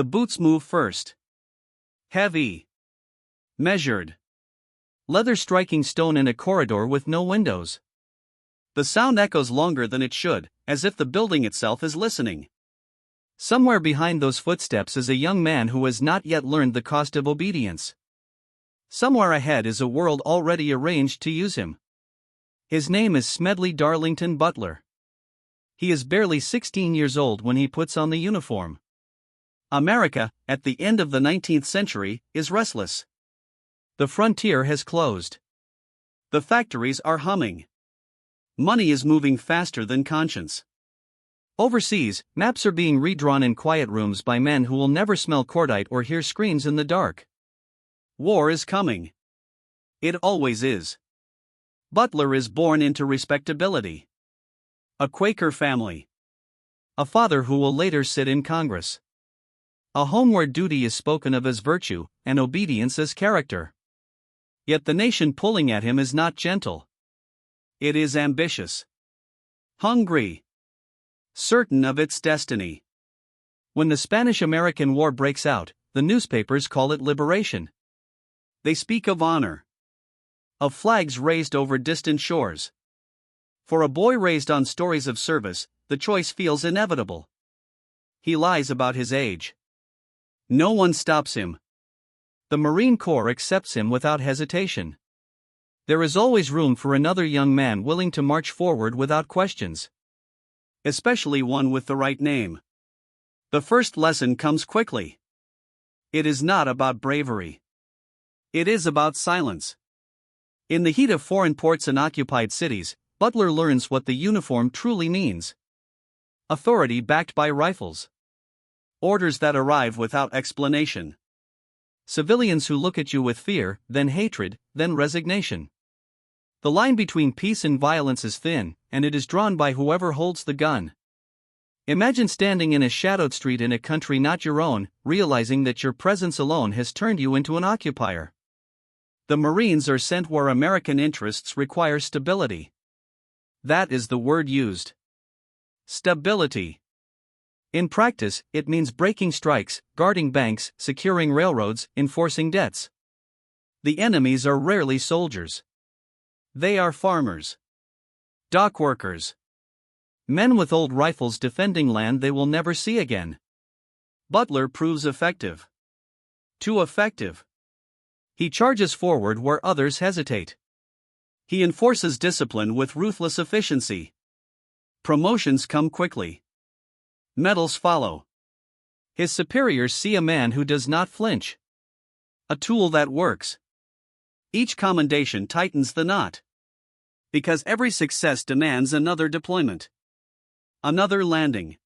The boots move first. Heavy. Measured. Leather striking stone in a corridor with no windows. The sound echoes longer than it should, as if the building itself is listening. Somewhere behind those footsteps is a young man who has not yet learned the cost of obedience. Somewhere ahead is a world already arranged to use him. His name is Smedley Butler. He is barely 16 years old when he puts on the uniform. America, at the end of the 19th century, is restless. The frontier has closed. The factories are humming. Money is moving faster than conscience. Overseas, maps are being redrawn in quiet rooms by men who will never smell cordite or hear screams in the dark. War is coming. It always is. Butler is born into respectability. A Quaker family. A father who will later sit in Congress. A home where duty is spoken of as virtue, and obedience as character. Yet the nation pulling at him is not gentle. It is ambitious. Hungry. Certain of its destiny. When the Spanish-American War breaks out, the newspapers call it liberation. They speak of honor. Of flags raised over distant shores. For a boy raised on stories of service, the choice feels inevitable. He lies about his age. No one stops him. The Marine Corps accepts him without hesitation. There is always room for another young man willing to march forward without questions. Especially one with the right name. The first lesson comes quickly. It is not about bravery. It is about silence. In the heat of foreign ports and occupied cities, Butler learns what the uniform truly means. Authority backed by rifles. Orders that arrive without explanation. Civilians who look at you with fear, then hatred, then resignation. The line between peace and violence is thin, and it is drawn by whoever holds the gun. Imagine standing in a shadowed street in a country not your own, realizing that your presence alone has turned you into an occupier. The Marines are sent where American interests require stability. That is the word used. Stability. In practice, it means breaking strikes, guarding banks, securing railroads, enforcing debts. The enemies are rarely soldiers. They are farmers. Dock workers. Men with old rifles defending land they will never see again. Butler proves effective. Too effective. He charges forward where others hesitate. He enforces discipline with ruthless efficiency. Promotions come quickly. Medals follow. His superiors see a man who does not flinch. A tool that works. Each commendation tightens the knot. Because every success demands another deployment. Another landing.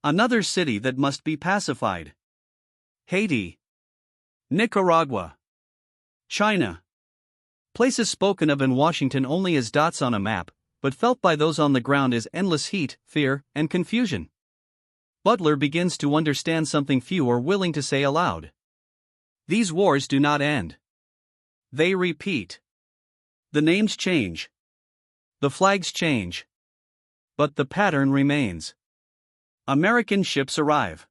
Another city that must be pacified. Haiti. Nicaragua. China. Places spoken of in Washington only as dots on a map, but felt by those on the ground as endless heat, fear, and confusion. Butler begins to understand something few are willing to say aloud. These wars do not end. They repeat. The names change. The flags change. But the pattern remains. American ships arrive.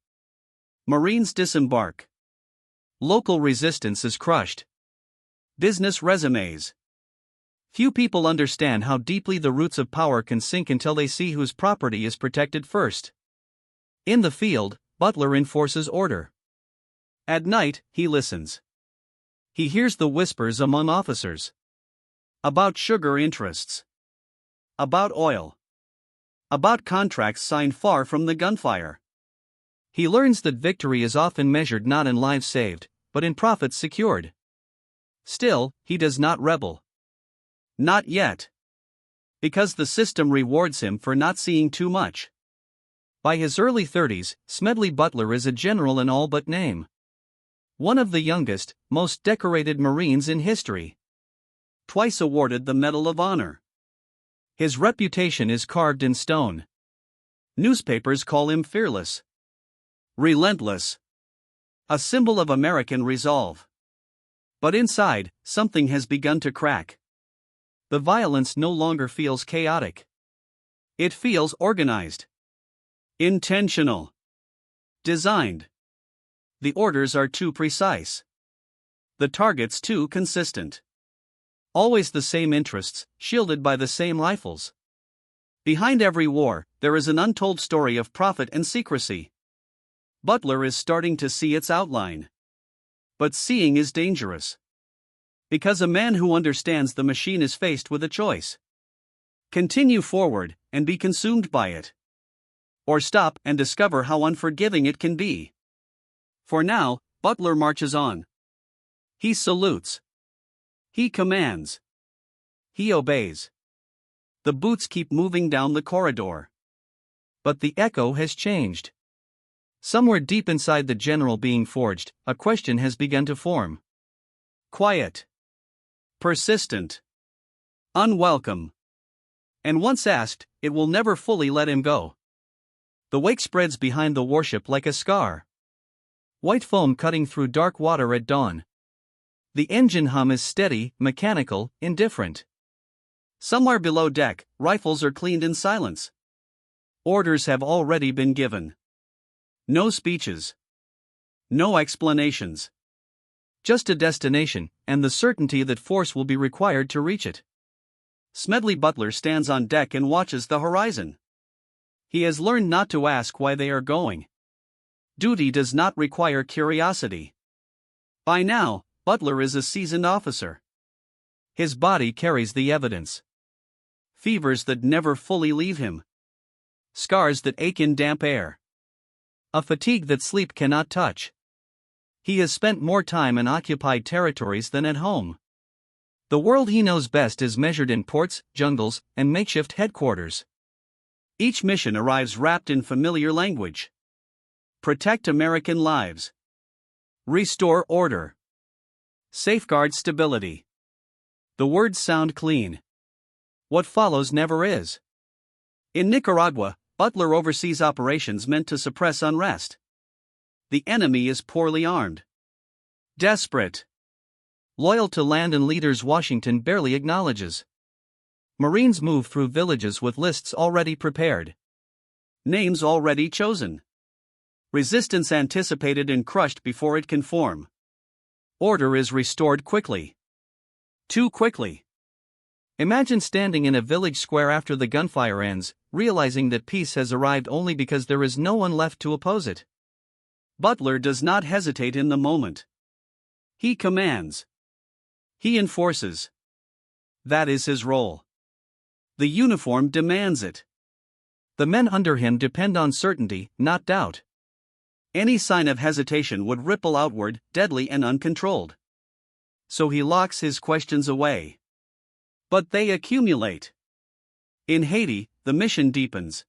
Marines disembark. Local resistance is crushed. Business resumes. Few people understand how deeply the roots of power can sink until they see whose property is protected first. In the field, Butler enforces order. At night, he listens. He hears the whispers among officers. About sugar interests. About oil. About contracts signed far from the gunfire. He learns that victory is often measured not in lives saved, but in profits secured. Still, he does not rebel. Not yet. Because the system rewards him for not seeing too much. By his early 30s, Smedley Butler is a general in all but name. One of the youngest, most decorated Marines in history. Twice awarded the Medal of Honor. His reputation is carved in stone. Newspapers call him fearless. Relentless. A symbol of American resolve. But inside, something has begun to crack. The violence no longer feels chaotic. It feels organized. Intentional. Designed. The orders are too precise. The targets too consistent. Always the same interests, shielded by the same rifles. Behind every war, there is an untold story of profit and secrecy. Butler is starting to see its outline. But seeing is dangerous. Because a man who understands the machine is faced with a choice. Continue forward, and be consumed by it. Or stop and discover how unforgiving it can be. For now, Butler marches on. He salutes. He commands. He obeys. The boots keep moving down the corridor. But the echo has changed. Somewhere deep inside the general being forged, a question has begun to form. Quiet. Persistent. Unwelcome. And once asked, it will never fully let him go. The wake spreads behind the warship like a scar. White foam cutting through dark water at dawn. The engine hum is steady, mechanical, indifferent. Somewhere below deck, rifles are cleaned in silence. Orders have already been given. No speeches. No explanations. Just a destination, and the certainty that force will be required to reach it. Smedley Butler stands on deck and watches the horizon. He has learned not to ask why they are going. Duty does not require curiosity. By now, Butler is a seasoned officer. His body carries the evidence. Fevers that never fully leave him. Scars that ache in damp air. A fatigue that sleep cannot touch. He has spent more time in occupied territories than at home. The world he knows best is measured in ports, jungles, and makeshift headquarters. Each mission arrives wrapped in familiar language. Protect American lives. Restore order. Safeguard stability. The words sound clean. What follows never is. In Nicaragua, Butler oversees operations meant to suppress unrest. The enemy is poorly armed. Desperate. Loyal to land and leaders Washington barely acknowledges. Marines move through villages with lists already prepared. Names already chosen. Resistance anticipated and crushed before it can form. Order is restored quickly. Too quickly. Imagine standing in a village square after the gunfire ends, realizing that peace has arrived only because there is no one left to oppose it. Butler does not hesitate in the moment. He commands. He enforces. That is his role. The uniform demands it. The men under him depend on certainty, not doubt. Any sign of hesitation would ripple outward, deadly and uncontrolled. So he locks his questions away. But they accumulate. In Haiti, the mission deepens.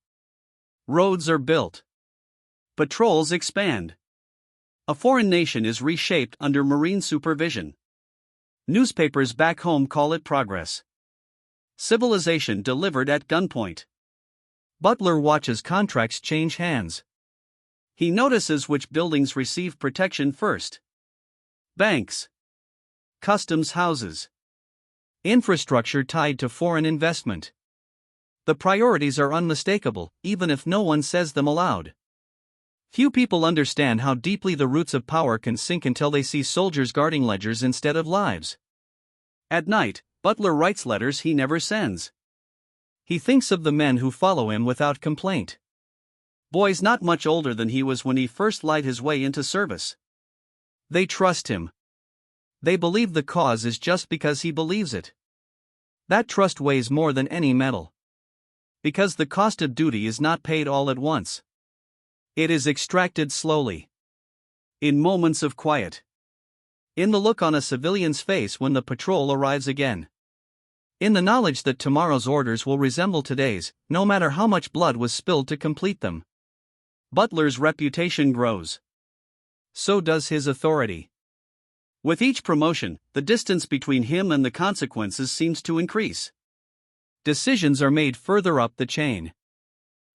Roads are built. Patrols expand. A foreign nation is reshaped under Marine supervision. Newspapers back home call it progress. Civilization delivered at gunpoint. Butler watches contracts change hands. He notices which buildings receive protection first. Banks. Customs houses. Infrastructure tied to foreign investment. The priorities are unmistakable, even if no one says them aloud. Few people understand how deeply the roots of power can sink until they see soldiers guarding ledgers instead of lives. At night, Butler writes letters he never sends. He thinks of the men who follow him without complaint. Boys not much older than he was when he first light his way into service. They trust him. They believe the cause is just because he believes it. That trust weighs more than any medal. Because the cost of duty is not paid all at once. It is extracted slowly. In moments of quiet. In the look on a civilian's face when the patrol arrives again. In the knowledge that tomorrow's orders will resemble today's, no matter how much blood was spilled to complete them. Butler's reputation grows. So does his authority. With each promotion, the distance between him and the consequences seems to increase. Decisions are made further up the chain.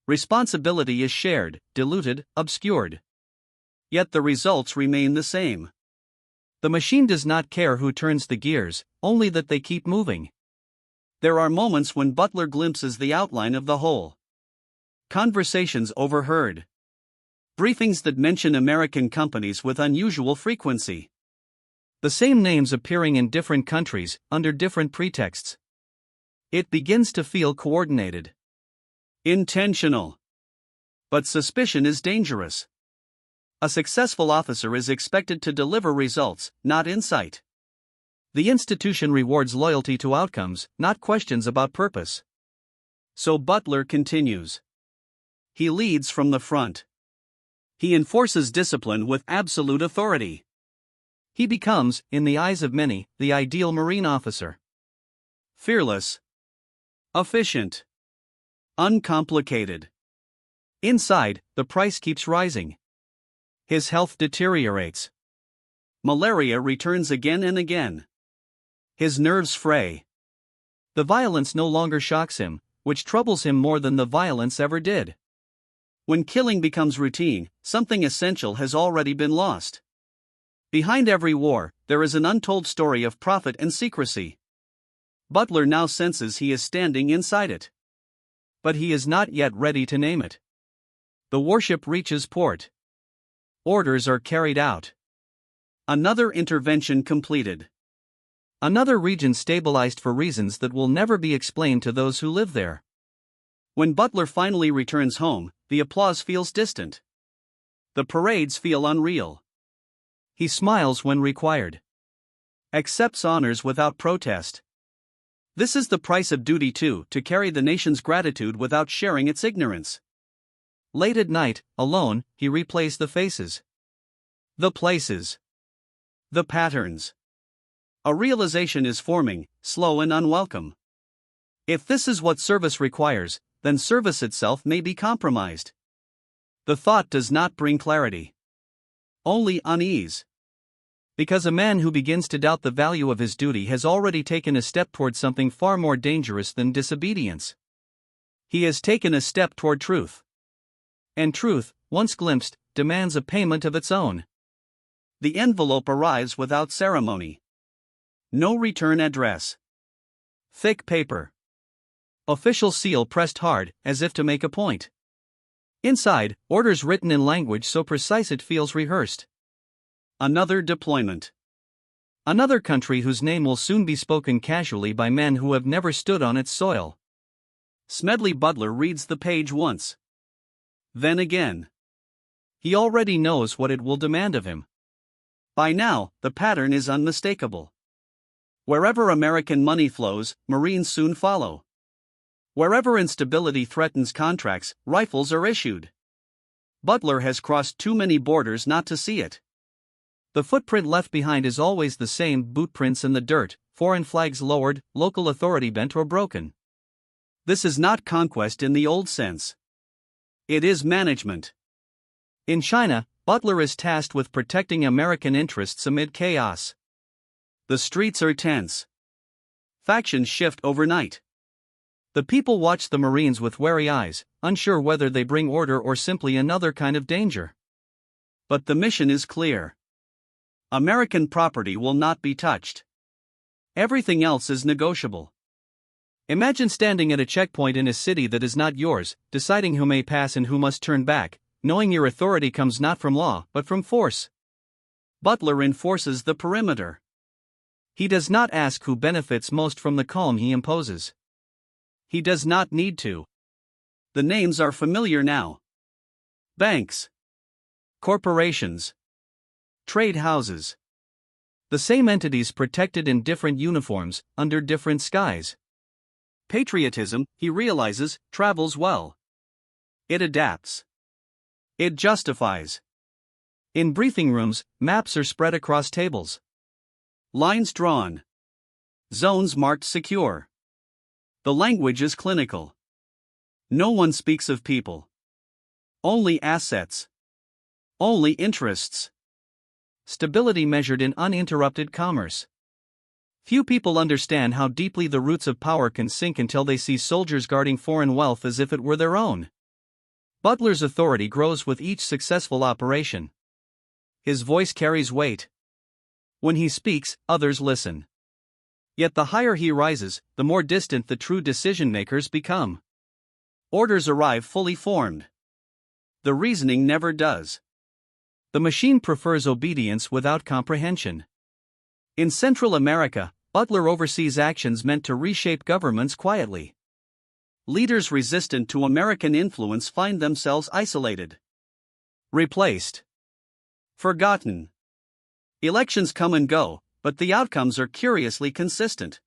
Responsibility is shared, diluted, obscured. Yet the results remain the same. The machine does not care who turns the gears, only that they keep moving. There are moments when Butler glimpses the outline of the whole. Conversations overheard. Briefings that mention American companies with unusual frequency. The same names appearing in different countries, under different pretexts. It begins to feel coordinated. Intentional. But suspicion is dangerous. A successful officer is expected to deliver results, not insight. The institution rewards loyalty to outcomes, not questions about purpose. So Butler continues. He leads from the front. He enforces discipline with absolute authority. He becomes, in the eyes of many, the ideal Marine officer. Fearless. Efficient. Uncomplicated. Inside, the price keeps rising. His health deteriorates. Malaria returns again and again. His nerves fray. The violence no longer shocks him, which troubles him more than the violence ever did. When killing becomes routine, something essential has already been lost. Behind every war, there is an untold story of profit and secrecy. Butler now senses he is standing inside it. But he is not yet ready to name it. The warship reaches port. Orders are carried out. Another intervention completed. Another region stabilized for reasons that will never be explained to those who live there. When Butler finally returns home, the applause feels distant. The parades feel unreal. He smiles when required. Accepts honors without protest. This is the price of duty too, to carry the nation's gratitude without sharing its ignorance. Late at night, alone, he replays the faces. The places. The patterns. A realization is forming, slow and unwelcome. If this is what service requires, then service itself may be compromised. The thought does not bring clarity. Only unease. Because a man who begins to doubt the value of his duty has already taken a step toward something far more dangerous than disobedience. He has taken a step toward truth. And truth, once glimpsed, demands a payment of its own. The envelope arrives without ceremony. No return address. Thick paper. Official seal pressed hard, as if to make a point. Inside, orders written in language so precise it feels rehearsed. Another deployment. Another country whose name will soon be spoken casually by men who have never stood on its soil. Smedley Butler reads the page once. Then again. He already knows what it will demand of him. By now, the pattern is unmistakable. Wherever American money flows, Marines soon follow. Wherever instability threatens contracts, rifles are issued. Butler has crossed too many borders not to see it. The footprint left behind is always the same: boot prints in the dirt, foreign flags lowered, local authority bent or broken. This is not conquest in the old sense. It is management. In China, Butler is tasked with protecting American interests amid chaos. The streets are tense. Factions shift overnight. The people watch the Marines with wary eyes, unsure whether they bring order or simply another kind of danger. But the mission is clear. American property will not be touched. Everything else is negotiable. Imagine standing at a checkpoint in a city that is not yours, deciding who may pass and who must turn back, knowing your authority comes not from law but from force. Butler enforces the perimeter. He does not ask who benefits most from the calm he imposes. He does not need to. The names are familiar now. Banks. Corporations. Trade houses. The same entities protected in different uniforms, under different skies. Patriotism, he realizes, travels well. It adapts. It justifies. In briefing rooms, maps are spread across tables. Lines drawn. Zones marked secure. The language is clinical. No one speaks of people. Only assets. Only interests. Stability measured in uninterrupted commerce. Few people understand how deeply the roots of power can sink until they see soldiers guarding foreign wealth as if it were their own. Butler's authority grows with each successful operation. His voice carries weight. When he speaks, others listen. Yet the higher he rises, the more distant the true decision-makers become. Orders arrive fully formed. The reasoning never does. The machine prefers obedience without comprehension. In Central America, Butler oversees actions meant to reshape governments quietly. Leaders resistant to American influence find themselves isolated, replaced, forgotten. Elections come and go, but the outcomes are curiously consistent.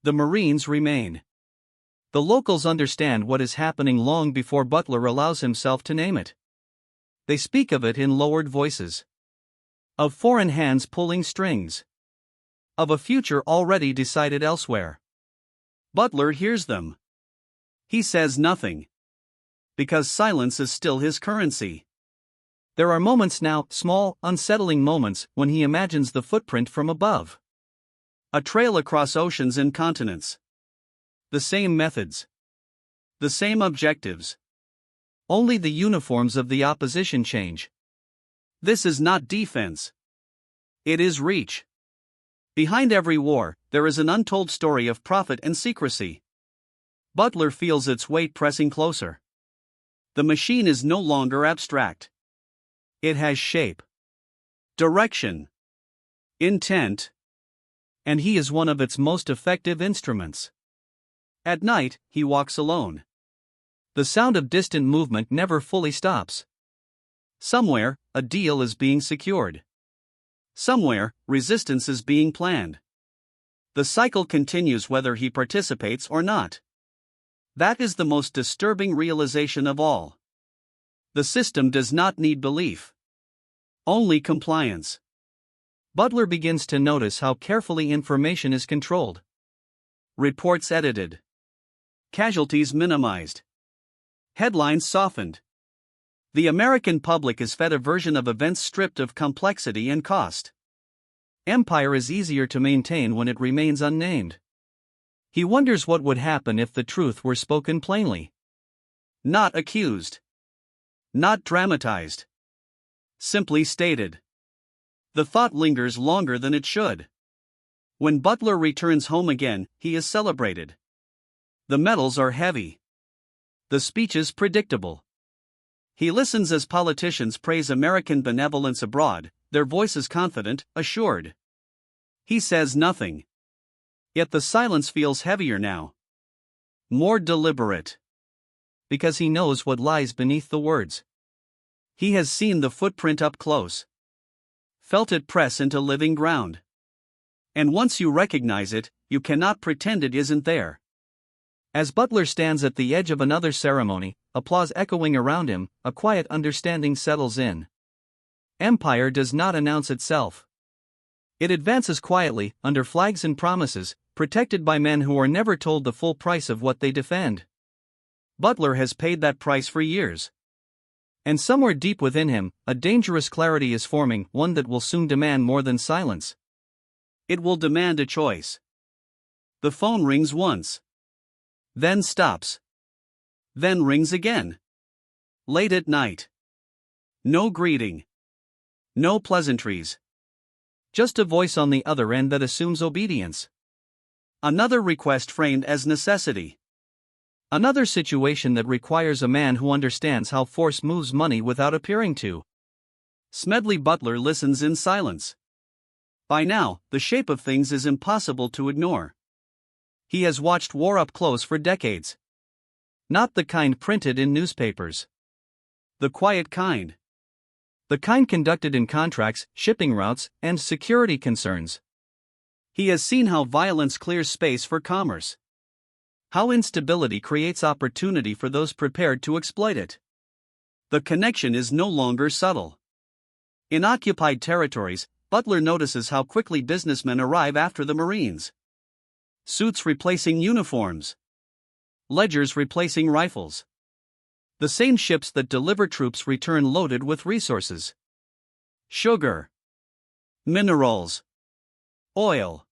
The Marines remain. The locals understand what is happening long before Butler allows himself to name it. They speak of it in lowered voices. Of foreign hands pulling strings. Of a future already decided elsewhere. Butler hears them. He says nothing. Because silence is still his currency. There are moments now, small, unsettling moments, when he imagines the footprint from above. A trail across oceans and continents. The same methods. The same objectives. Only the uniforms of the opposition change. This is not defense. It is reach. Behind every war, there is an untold story of profit and secrecy. Butler feels its weight pressing closer. The machine is no longer abstract. It has shape, direction, intent, and he is one of its most effective instruments. At night, he walks alone. The sound of distant movement never fully stops. Somewhere, a deal is being secured. Somewhere, resistance is being planned. The cycle continues whether he participates or not. That is the most disturbing realization of all. The system does not need belief. Only compliance. Butler begins to notice how carefully information is controlled. Reports edited. Casualties minimized. Headlines softened. The American public is fed a version of events stripped of complexity and cost. Empire is easier to maintain when it remains unnamed. He wonders what would happen if the truth were spoken plainly. Not accused. Not dramatized. Simply stated. The thought lingers longer than it should. When Butler returns home again, he is celebrated. The medals are heavy. The speeches predictable. He listens as politicians praise American benevolence abroad, their voices confident, assured. He says nothing. Yet the silence feels heavier now. More deliberate. Because he knows what lies beneath the words. He has seen the footprint up close. Felt it press into living ground. And once you recognize it, you cannot pretend it isn't there. As Butler stands at the edge of another ceremony, applause echoing around him, a quiet understanding settles in. Empire does not announce itself. It advances quietly, under flags and promises, protected by men who are never told the full price of what they defend. Butler has paid that price for years. And somewhere deep within him, a dangerous clarity is forming, one that will soon demand more than silence. It will demand a choice. The phone rings once. Then stops. Then rings again. Late at night. No greeting. No pleasantries. Just a voice on the other end that assumes obedience. Another request framed as necessity. Another situation that requires a man who understands how force moves money without appearing to. Smedley Butler listens in silence. By now, the shape of things is impossible to ignore. He has watched war up close for decades. Not the kind printed in newspapers. The quiet kind. The kind conducted in contracts, shipping routes, and security concerns. He has seen how violence clears space for commerce. How instability creates opportunity for those prepared to exploit it. The connection is no longer subtle. In occupied territories, Butler notices how quickly businessmen arrive after the Marines. Suits replacing uniforms. Ledgers replacing rifles. The same ships that deliver troops return loaded with resources. Sugar. Minerals. Oil.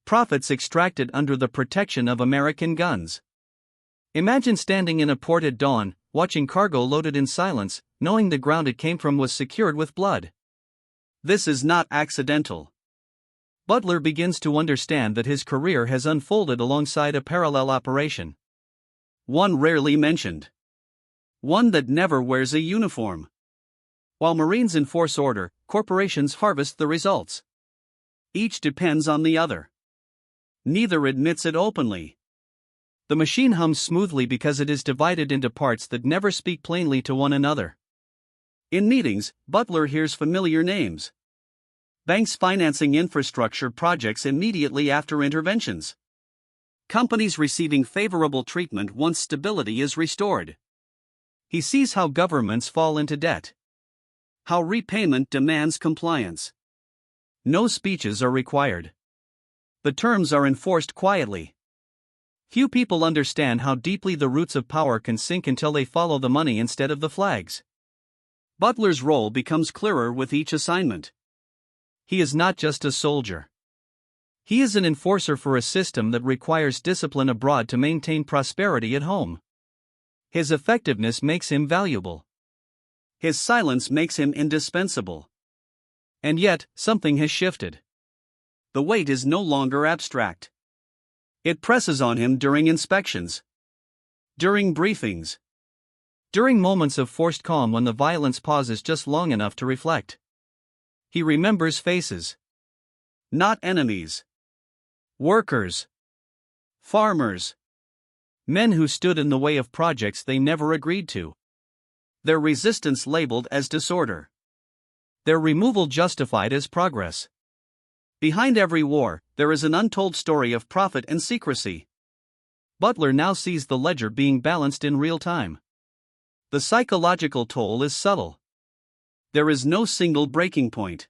Profits extracted under the protection of American guns. Imagine standing in a port at dawn, watching cargo loaded in silence, knowing the ground it came from was secured with blood. This is not accidental. Butler begins to understand that his career has unfolded alongside a parallel operation. One rarely mentioned. one that never wears a uniform. While Marines enforce order, corporations harvest the results. Each depends on the other. Neither admits it openly. The machine hums smoothly because it is divided into parts that never speak plainly to one another. In meetings, Butler hears familiar names. Banks financing infrastructure projects immediately after interventions. Companies receiving favorable treatment once stability is restored. He sees how governments fall into debt. How repayment demands compliance. No speeches are required. The terms are enforced quietly. Few people understand how deeply the roots of power can sink until they follow the money instead of the flags. Butler's role becomes clearer with each assignment. He is not just a soldier. He is an enforcer for a system that requires discipline abroad to maintain prosperity at home. His effectiveness makes him valuable. His silence makes him indispensable. And yet, something has shifted. The weight is no longer abstract. It presses on him during inspections, during briefings, during moments of forced calm when the violence pauses just long enough to reflect. He remembers faces. Not enemies. Workers. Farmers. Men who stood in the way of projects they never agreed to. Their resistance labeled as disorder. Their removal justified as progress. Behind every war, there is an untold story of profit and secrecy. Butler now sees the ledger being balanced in real time. The psychological toll is subtle. There is no single breaking point.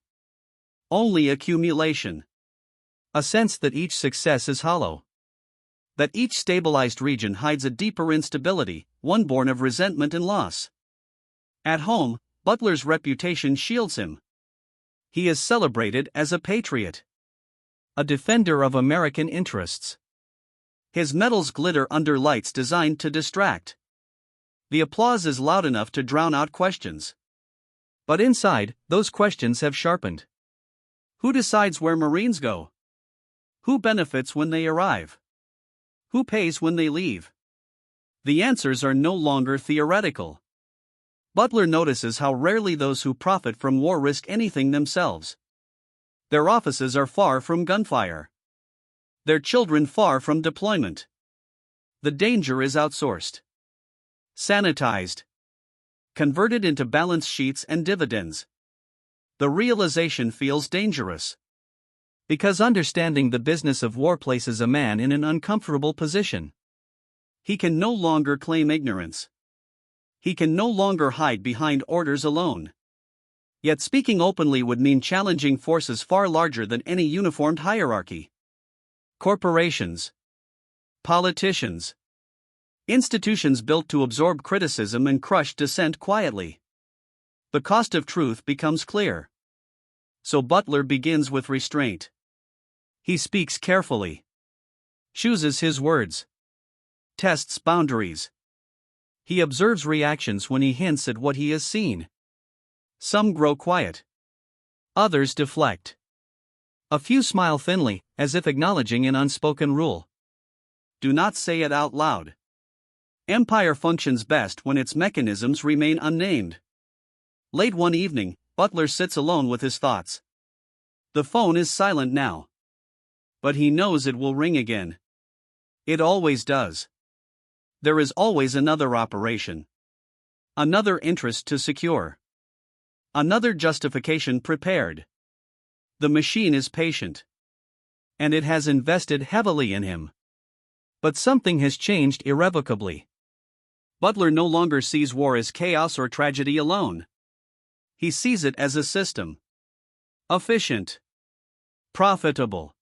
Only accumulation. A sense that each success is hollow. That each stabilized region hides a deeper instability, one born of resentment and loss. At home, Butler's reputation shields him. He is celebrated as a patriot. A defender of American interests. His medals glitter under lights designed to distract. The applause is loud enough to drown out questions. But inside, those questions have sharpened. Who decides where Marines go? Who benefits when they arrive? Who pays when they leave? The answers are no longer theoretical. Butler notices how rarely those who profit from war risk anything themselves. Their offices are far from gunfire. Their children far from deployment. The danger is outsourced. Sanitized. Converted into balance sheets and dividends. The realization feels dangerous. Because understanding the business of war places a man in an uncomfortable position. He can no longer claim ignorance. He can no longer hide behind orders alone. Yet speaking openly would mean challenging forces far larger than any uniformed hierarchy. Corporations. Politicians. Institutions built to absorb criticism and crush dissent quietly. The cost of truth becomes clear. So Butler begins with restraint. He speaks carefully. Chooses his words. Tests boundaries. He observes reactions when he hints at what he has seen. Some grow quiet. Others deflect. A few smile thinly, as if acknowledging an unspoken rule. Do not say it out loud. Empire functions best when its mechanisms remain unnamed. Late one evening, Butler sits alone with his thoughts. The phone is silent now. But he knows it will ring again. It always does. There is always another operation. Another interest to secure. Another justification prepared. The machine is patient. And it has invested heavily in him. But something has changed irrevocably. Butler no longer sees war as chaos or tragedy alone. He sees it as a system. Efficient. Profitable.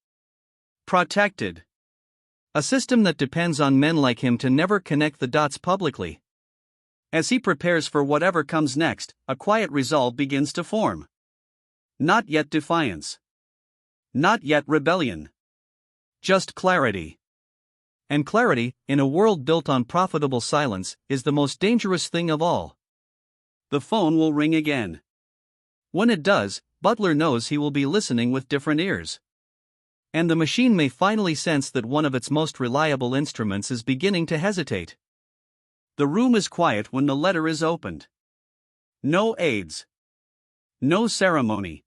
Protected. A system that depends on men like him to never connect the dots publicly. As he prepares for whatever comes next, a quiet resolve begins to form. Not yet defiance. Not yet rebellion. Just clarity. And clarity, in a world built on profitable silence, is the most dangerous thing of all. The phone will ring again. When it does, Butler knows he will be listening with different ears. And the machine may finally sense that one of its most reliable instruments is beginning to hesitate. The room is quiet when the letter is opened. No aids. No ceremony.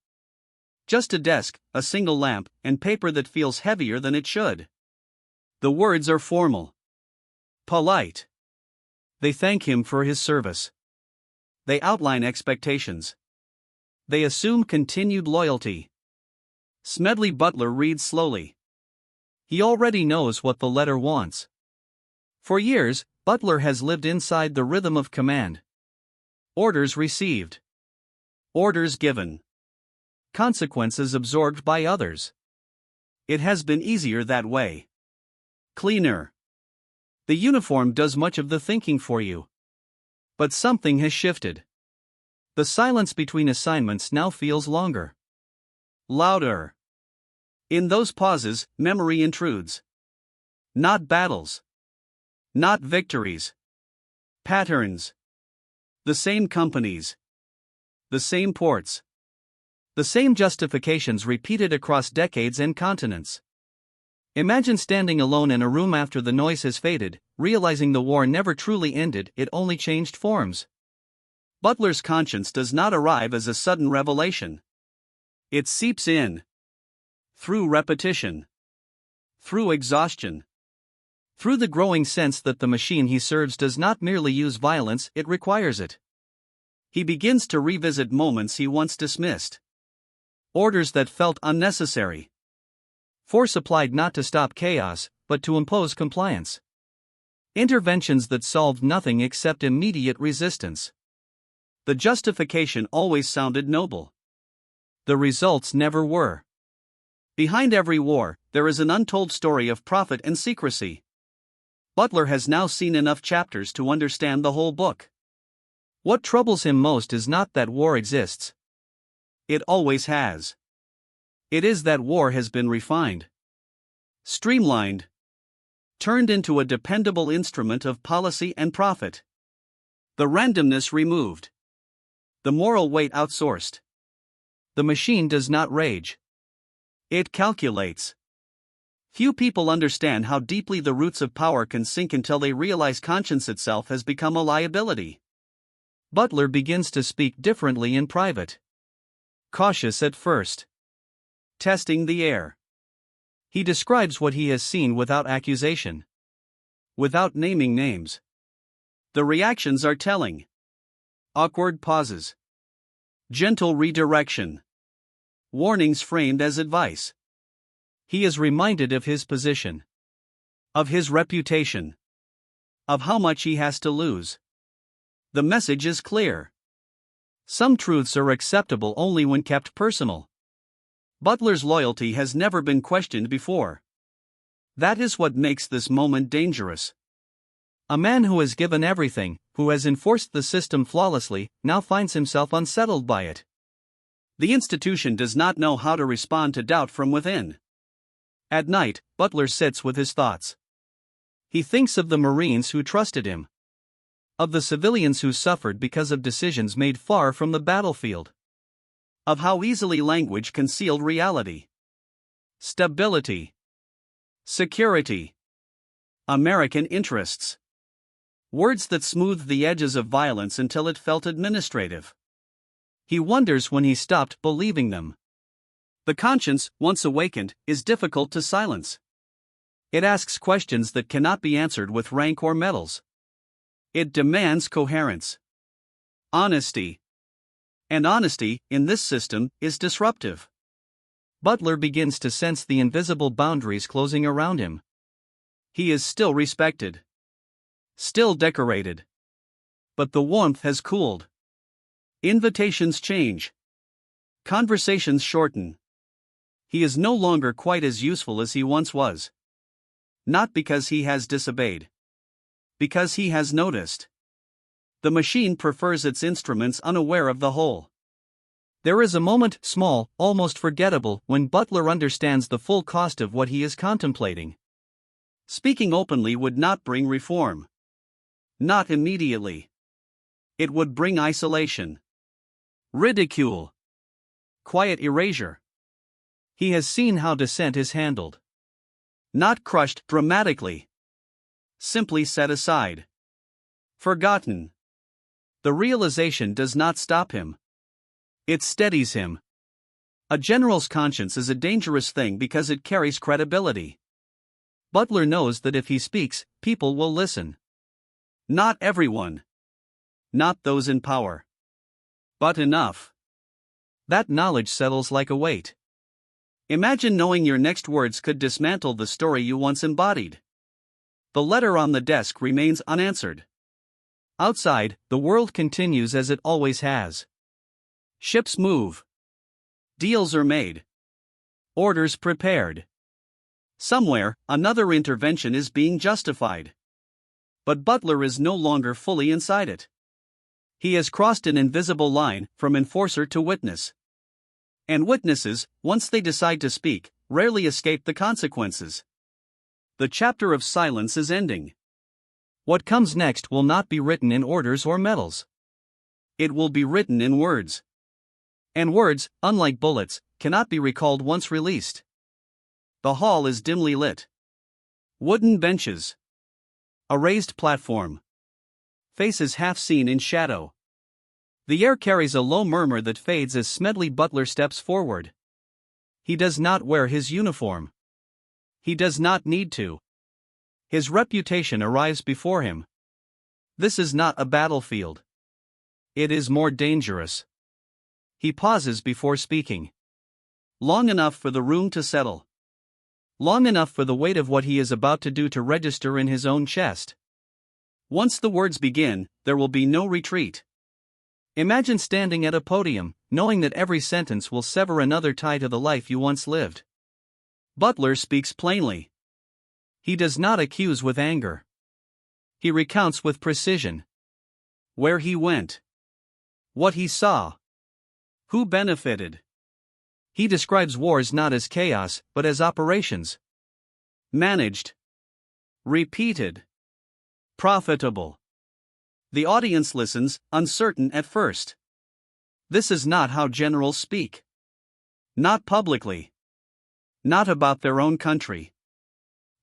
Just a desk, a single lamp, and paper that feels heavier than it should. The words are formal. Polite. They thank him for his service. They outline expectations. They assume continued loyalty. Smedley Butler reads slowly. He already knows what the letter wants. For years, Butler has lived inside the rhythm of command. Orders received. Orders given. Consequences absorbed by others. It has been easier that way. Cleaner. The uniform does much of the thinking for you. But something has shifted. The silence between assignments now feels longer. Louder. In those pauses, memory intrudes. Not battles. Not victories. Patterns. The same companies. The same ports. The same justifications repeated across decades and continents. Imagine standing alone in a room after the noise has faded, realizing the war never truly ended, it only changed forms. Butler's conscience does not arrive as a sudden revelation. It seeps in. Through repetition. Through exhaustion. Through the growing sense that the machine he serves does not merely use violence, it requires it. He begins to revisit moments he once dismissed. Orders that felt unnecessary. Force applied not to stop chaos, but to impose compliance. Interventions that solved nothing except immediate resistance. The justification always sounded noble. The results never were. Behind every war, there is an untold story of profit and secrecy. Butler has now seen enough chapters to understand the whole book. What troubles him most is not that war exists. It always has. It is that war has been refined. Streamlined. Turned into a dependable instrument of policy and profit. The randomness removed. The moral weight outsourced. The machine does not rage. It calculates. Few people understand how deeply the roots of power can sink until they realize conscience itself has become a liability. Butler begins to speak differently in private. Cautious at first. Testing the air. He describes what he has seen without accusation. Without naming names. The reactions are telling. Awkward pauses. Gentle redirection. Warnings framed as advice. He is reminded of his position. Of his reputation. Of how much he has to lose. The message is clear. Some truths are acceptable only when kept personal. Butler's loyalty has never been questioned before. That is what makes this moment dangerous. A man who has given everything, who has enforced the system flawlessly, now finds himself unsettled by it. The institution does not know how to respond to doubt from within. At night, Butler sits with his thoughts. He thinks of the Marines who trusted him. Of the civilians who suffered because of decisions made far from the battlefield. Of how easily language concealed reality. Stability. Security. American interests. Words that smoothed the edges of violence until it felt administrative. He wonders when he stopped believing them. The conscience, once awakened, is difficult to silence. It asks questions that cannot be answered with rank or medals. It demands coherence. Honesty. And honesty, in this system, is disruptive. Butler begins to sense the invisible boundaries closing around him. He is still respected. Still decorated. But the warmth has cooled. Invitations change. Conversations shorten. He is no longer quite as useful as he once was. Not because he has disobeyed. Because he has noticed. The machine prefers its instruments unaware of the whole. There is a moment, small, almost forgettable, when Butler understands the full cost of what he is contemplating. Speaking openly would not bring reform. Not immediately. It would bring isolation. Ridicule. Quiet erasure. He has seen how dissent is handled. Not crushed dramatically. Simply set aside. Forgotten. The realization does not stop him. It steadies him. A general's conscience is a dangerous thing because it carries credibility. Butler knows that if he speaks, people will listen. Not everyone. Not those in power. But enough. That knowledge settles like a weight. Imagine knowing your next words could dismantle the story you once embodied. The letter on the desk remains unanswered. Outside, the world continues as it always has. Ships move. Deals are made. Orders prepared. Somewhere, another intervention is being justified. But Butler is no longer fully inside it. He has crossed an invisible line from enforcer to witness. And witnesses, once they decide to speak, rarely escape the consequences. The chapter of silence is ending. What comes next will not be written in orders or medals. It will be written in words. And words, unlike bullets, cannot be recalled once released. The hall is dimly lit. Wooden benches. A raised platform. Faces half seen in shadow. The air carries a low murmur that fades as Smedley Butler steps forward. He does not wear his uniform. He does not need to. His reputation arrives before him. This is not a battlefield. It is more dangerous. He pauses before speaking. Long enough for the room to settle. Long enough for the weight of what he is about to do to register in his own chest. Once the words begin, there will be no retreat. Imagine standing at a podium, knowing that every sentence will sever another tie to the life you once lived. Butler speaks plainly. He does not accuse with anger. He recounts with precision. Where he went. What he saw. Who benefited. He describes wars not as chaos, but as operations. Managed. Repeated. Profitable. The audience listens, uncertain at first. This is not how generals speak. Not publicly. Not about their own country.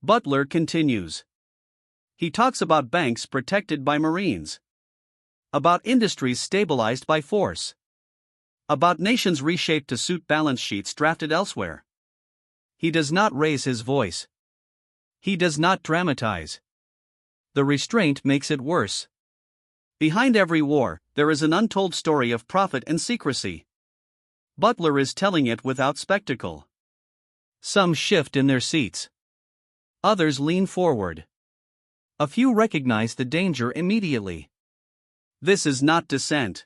Butler continues. He talks about banks protected by Marines. About industries stabilized by force. About nations reshaped to suit balance sheets drafted elsewhere. He does not raise his voice. He does not dramatize. The restraint makes it worse. Behind every war, there is an untold story of profit and secrecy. Butler is telling it without spectacle. Some shift in their seats. Others lean forward. A few recognize the danger immediately. This is not dissent.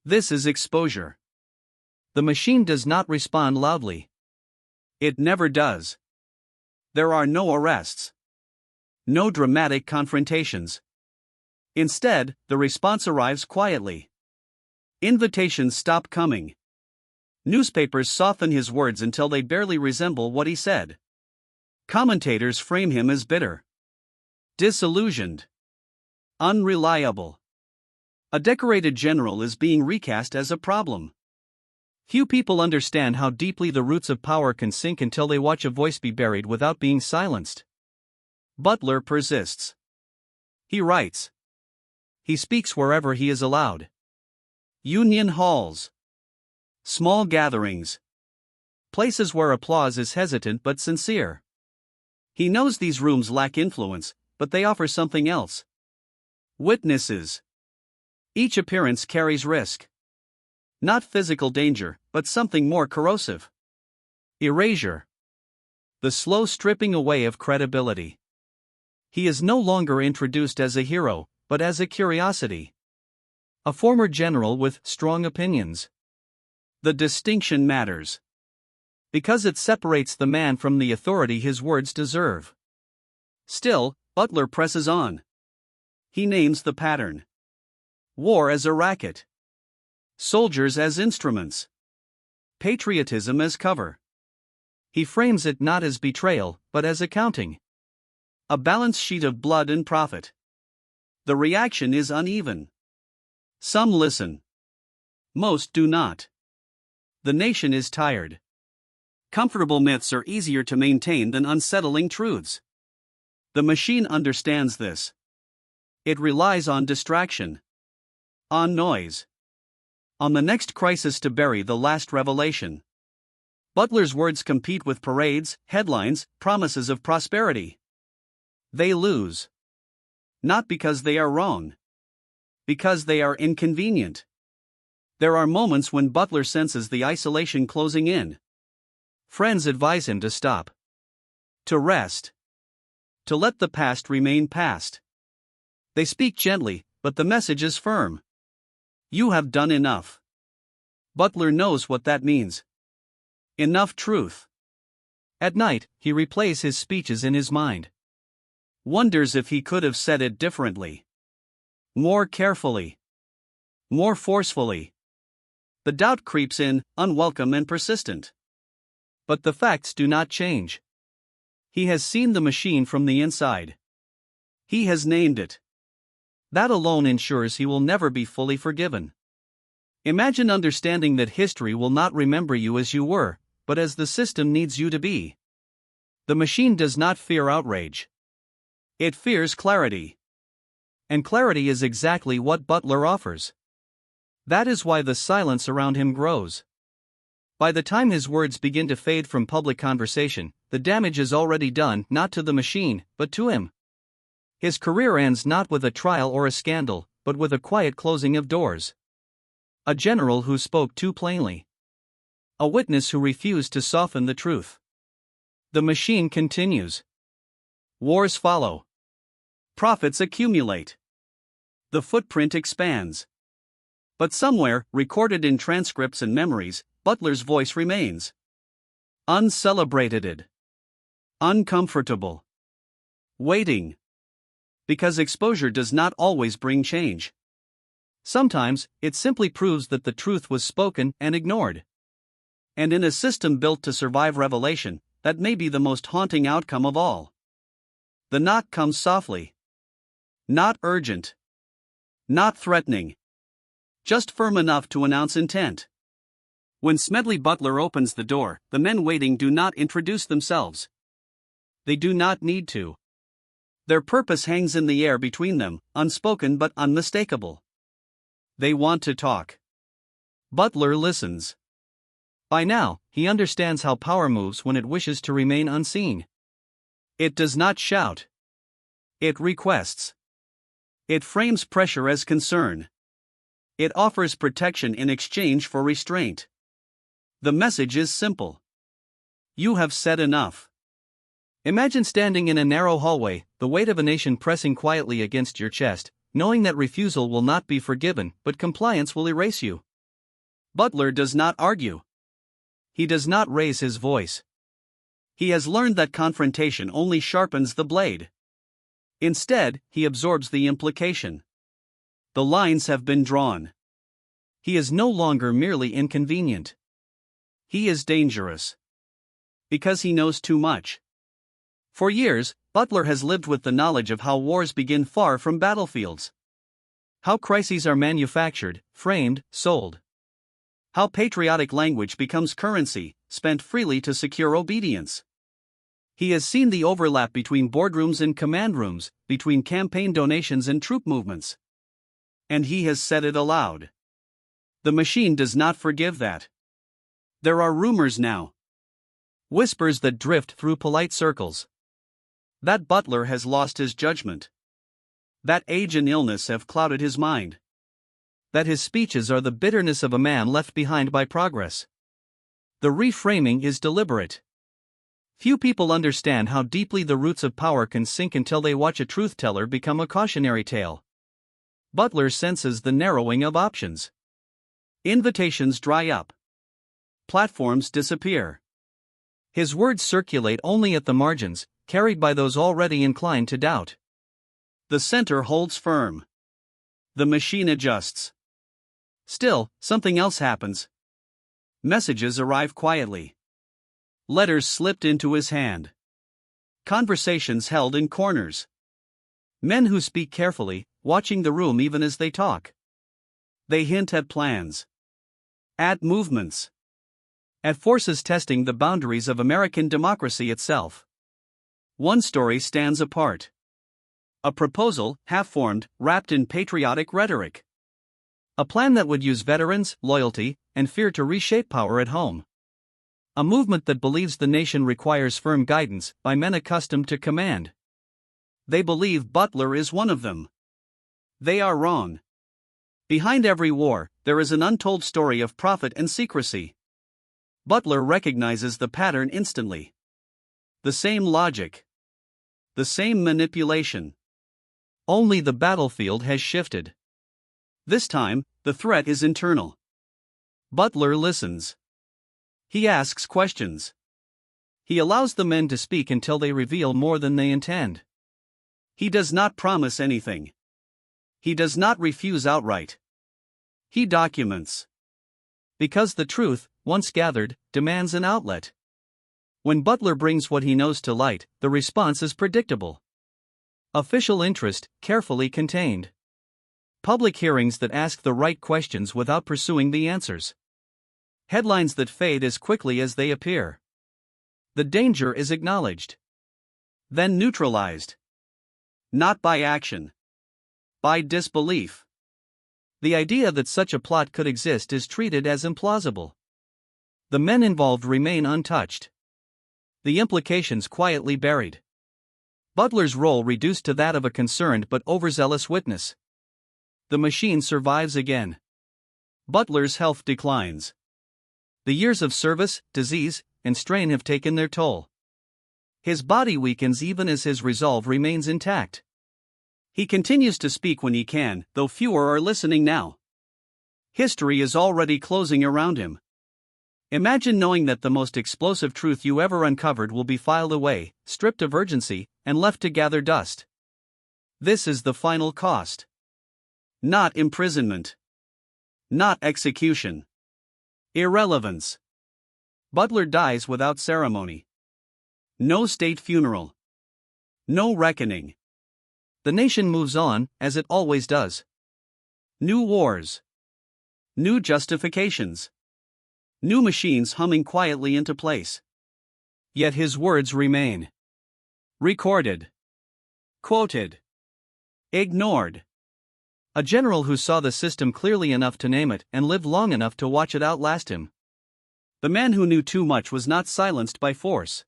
This is exposure. The machine does not respond loudly. It never does. There are no arrests. No dramatic confrontations. Instead, the response arrives quietly. Invitations stop coming. Newspapers soften his words until they barely resemble what he said. Commentators frame him as bitter. Disillusioned. Unreliable. A decorated general is being recast as a problem. Few people understand how deeply the roots of power can sink until they watch a voice be buried without being silenced. Butler persists. He writes. He speaks wherever he is allowed. Union halls. Small gatherings. Places where applause is hesitant but sincere. He knows these rooms lack influence, but they offer something else. Witnesses. Each appearance carries risk. Not physical danger, but something more corrosive. Erasure. The slow stripping away of credibility. He is no longer introduced as a hero, but as a curiosity. A former general with strong opinions. The distinction matters. Because it separates the man from the authority his words deserve. Still, Butler presses on. He names the pattern. War as a racket. Soldiers as instruments. Patriotism as cover. He frames it not as betrayal, but as accounting. A balance sheet of blood and profit. The reaction is uneven. Some listen. Most do not. The nation is tired. Comfortable myths are easier to maintain than unsettling truths. The machine understands this. It relies on distraction, on noise, on the next crisis to bury the last revelation. Butler's words compete with parades, headlines, promises of prosperity. They lose. Not because they are wrong. Because they are inconvenient. There are moments when Butler senses the isolation closing in. Friends advise him to stop. To rest. To let the past remain past. They speak gently, but the message is firm. You have done enough. Butler knows what that means. Enough truth. At night, he replays his speeches in his mind. Wonders if he could have said it differently. More carefully. More forcefully. The doubt creeps in, unwelcome and persistent. But the facts do not change. He has seen the machine from the inside. He has named it. That alone ensures he will never be fully forgiven. Imagine understanding that history will not remember you as you were, but as the system needs you to be. The machine does not fear outrage. It fears clarity. And clarity is exactly what Butler offers. That is why the silence around him grows. By the time his words begin to fade from public conversation, the damage is already done, not to the machine, but to him. His career ends not with a trial or a scandal, but with a quiet closing of doors. A general who spoke too plainly. A witness who refused to soften the truth. The machine continues. Wars follow. Profits accumulate. The footprint expands. But somewhere, recorded in transcripts and memories, Butler's voice remains. Uncelebrated. Uncomfortable. Waiting. Because exposure does not always bring change. Sometimes, it simply proves that the truth was spoken and ignored. And in a system built to survive revelation, that may be the most haunting outcome of all. The knock comes softly. Not urgent. Not threatening. Just firm enough to announce intent. When Smedley Butler opens the door, the men waiting do not introduce themselves. They do not need to. Their purpose hangs in the air between them, unspoken but unmistakable. They want to talk. Butler listens. By now, he understands how power moves when it wishes to remain unseen. It does not shout. It requests. It frames pressure as concern. It offers protection in exchange for restraint. The message is simple. You have said enough. Imagine standing in a narrow hallway, the weight of a nation pressing quietly against your chest, knowing that refusal will not be forgiven, but compliance will erase you. Butler does not argue. He does not raise his voice. He has learned that confrontation only sharpens the blade. Instead, he absorbs the implication. The lines have been drawn. He is no longer merely inconvenient. He is dangerous. Because he knows too much. For years, Butler has lived with the knowledge of how wars begin far from battlefields. How crises are manufactured, framed, sold. How patriotic language becomes currency, spent freely to secure obedience. He has seen the overlap between boardrooms and command rooms, between campaign donations and troop movements. And he has said it aloud. The machine does not forgive that. There are rumors now. Whispers that drift through polite circles. That Butler has lost his judgment. That age and illness have clouded his mind. That his speeches are the bitterness of a man left behind by progress. The reframing is deliberate. Few people understand how deeply the roots of power can sink until they watch a truth-teller become a cautionary tale. Butler senses the narrowing of options. Invitations dry up. Platforms disappear. His words circulate only at the margins, carried by those already inclined to doubt. The center holds firm. The machine adjusts. Still, something else happens. Messages arrive quietly. Letters slipped into his hand. Conversations held in corners. Men who speak carefully, watching the room even as they talk. They hint at plans. At movements. At forces testing the boundaries of American democracy itself. One story stands apart. A proposal, half-formed, wrapped in patriotic rhetoric. A plan that would use veterans, loyalty, and fear to reshape power at home. A movement that believes the nation requires firm guidance by men accustomed to command. They believe Butler is one of them. They are wrong. Behind every war, there is an untold story of profit and secrecy. Butler recognizes the pattern instantly. The same logic. The same manipulation. Only the battlefield has shifted. This time, the threat is internal. Butler listens. He asks questions. He allows the men to speak until they reveal more than they intend. He does not promise anything. He does not refuse outright. He documents. Because the truth, once gathered, demands an outlet. When Butler brings what he knows to light, the response is predictable. Official interest, carefully contained. Public hearings that ask the right questions without pursuing the answers. Headlines that fade as quickly as they appear. The danger is acknowledged. Then neutralized. Not by action. By disbelief. The idea that such a plot could exist is treated as implausible. The men involved remain untouched. The implications quietly buried. Butler's role reduced to that of a concerned but overzealous witness. The machine survives again. Butler's health declines. The years of service, disease, and strain have taken their toll. His body weakens even as his resolve remains intact. He continues to speak when he can, though fewer are listening now. History is already closing around him. Imagine knowing that the most explosive truth you ever uncovered will be filed away, stripped of urgency, and left to gather dust. This is the final cost. Not imprisonment. Not execution. Irrelevance. Butler dies without ceremony. No state funeral. No reckoning. The nation moves on, as it always does. New wars. New justifications. New machines humming quietly into place. Yet his words remain. Recorded. Quoted. Ignored. A general who saw the system clearly enough to name it and lived long enough to watch it outlast him. The man who knew too much was not silenced by force.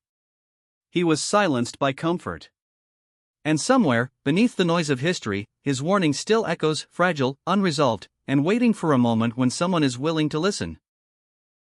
He was silenced by comfort. And somewhere, beneath the noise of history, his warning still echoes, fragile, unresolved, and waiting for a moment when someone is willing to listen.